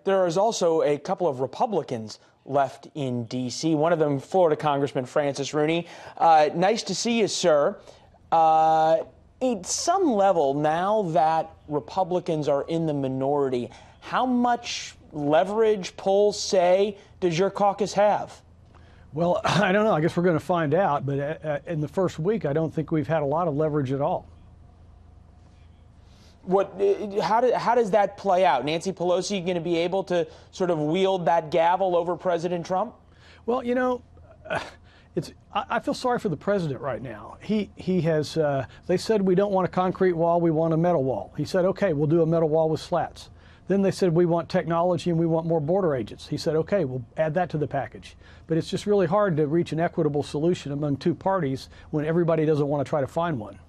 There is also a couple of Republicans left in D.C., one of them Florida Congressman Francis Rooney. Nice to see you, sir. At some level, now that Republicans are in the minority, how much leverage, pull, say, does your caucus have? Well, I don't know. I guess we're going to find out. But in the first week, I don't think we've had a lot of leverage at all. How does that play out? Nancy Pelosi going to be able to sort of wield that gavel over President Trump? Well, you know, I feel sorry for the president right now. He has. They said we don't want a concrete wall, we want a metal wall. He said, okay, we'll do a metal wall with slats. Then they said we want technology and we want more border agents. He said, okay, we'll add that to the package. But it's just really hard to reach an equitable solution among two parties when everybody doesn't want to try to find one.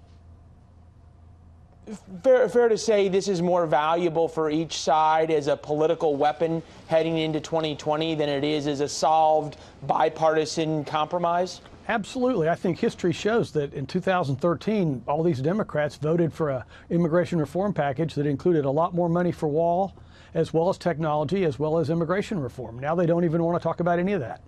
Fair to say this is more valuable for each side as a political weapon heading into 2020 than it is as a solved bipartisan compromise? Absolutely. I think history shows that in 2013, all these Democrats voted for an immigration reform package that included a lot more money for wall, as well as technology, as well as immigration reform. Now they don't even want to talk about any of that.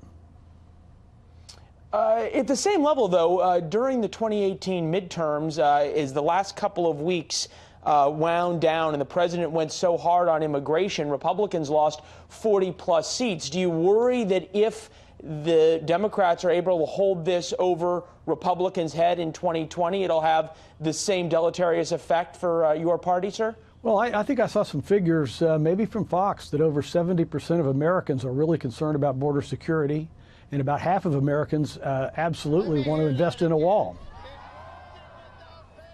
At the same level, though, during the 2018 midterms, as the last couple of weeks wound down and the president went so hard on immigration, Republicans lost 40-plus seats. Do you worry that if the Democrats are able to hold this over Republicans' head in 2020, it'll have the same deleterious effect for your party, sir? Well, I think I saw some figures, maybe from Fox, that over 70% of Americans are really concerned about border security. And about half of Americans absolutely want to invest in a wall.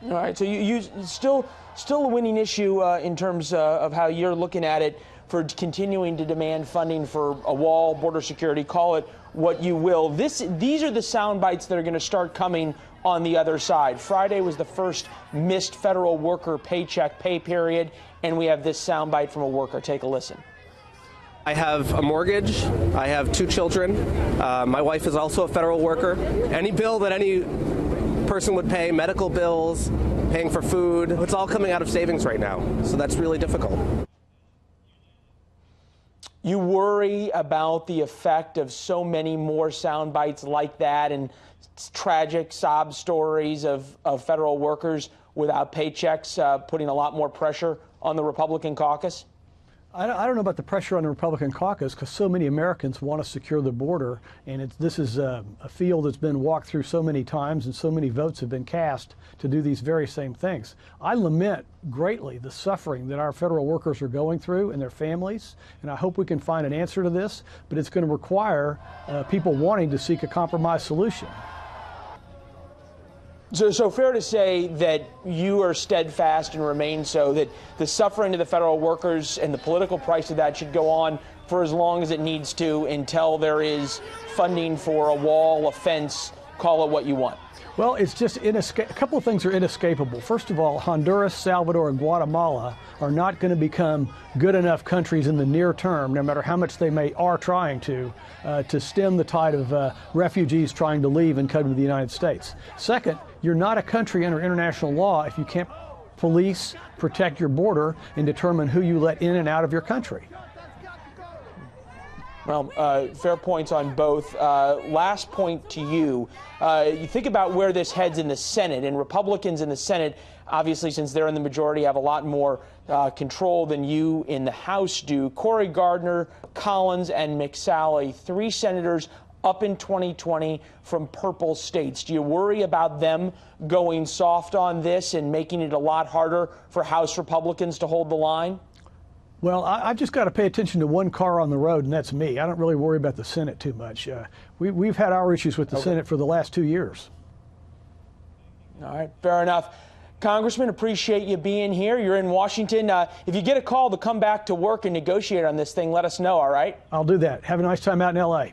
All right, so you still a winning issue in terms of how you're looking at it for continuing to demand funding for a wall, border security, call it what you will. These are the sound bites that are going to start coming on the other side. Friday was the first missed federal worker paycheck pay period, and we have this sound bite from a worker. Take a listen. I have a mortgage. I have 2 children. My wife is also a federal worker. Any bill that any person would pay, medical bills, paying for food, it's all coming out of savings right now. So that's really difficult. You worry about the effect of so many more sound bites like that and tragic sob stories of federal workers without paychecks, putting a lot more pressure on the Republican caucus? I don't know about the pressure on the Republican caucus because so many Americans want to secure the border, and this is a field that's been walked through so many times and so many votes have been cast to do these very same things. I lament greatly the suffering that our federal workers are going through and their families, and I hope we can find an answer to this, but it's going to require people wanting to seek a compromise solution. So fair to say that you are steadfast and remain so, that the suffering of the federal workers and the political price of that should go on for as long as it needs to until there is funding for a wall, a fence, call it what you want. Well, it's just a couple of things are inescapable. First of all, Honduras, Salvador, and Guatemala are not going to become good enough countries in the near term, no matter how much they are trying to stem the tide of refugees trying to leave and come to the United States. Second, you're not a country under international law if you can't police, protect your border, and determine who you let in and out of your country. Well, fair points on both. Last point to you. You think about where this heads in the Senate, and Republicans in the Senate, obviously, since they're in the majority, have a lot more control than you in the House do. Cory Gardner, Collins, and McSally, 3 senators up in 2020 from purple states. Do you worry about them going soft on this and making it a lot harder for House Republicans to hold the line? Well, I've just got to pay attention to one car on the road, and that's me. I don't really worry about the Senate too much. We've had our issues with the Senate for the last 2 years. All right, fair enough. Congressman, appreciate you being here. You're in Washington. If you get a call to come back to work and negotiate on this thing, let us know, all right? I'll do that. Have a nice time out in L.A.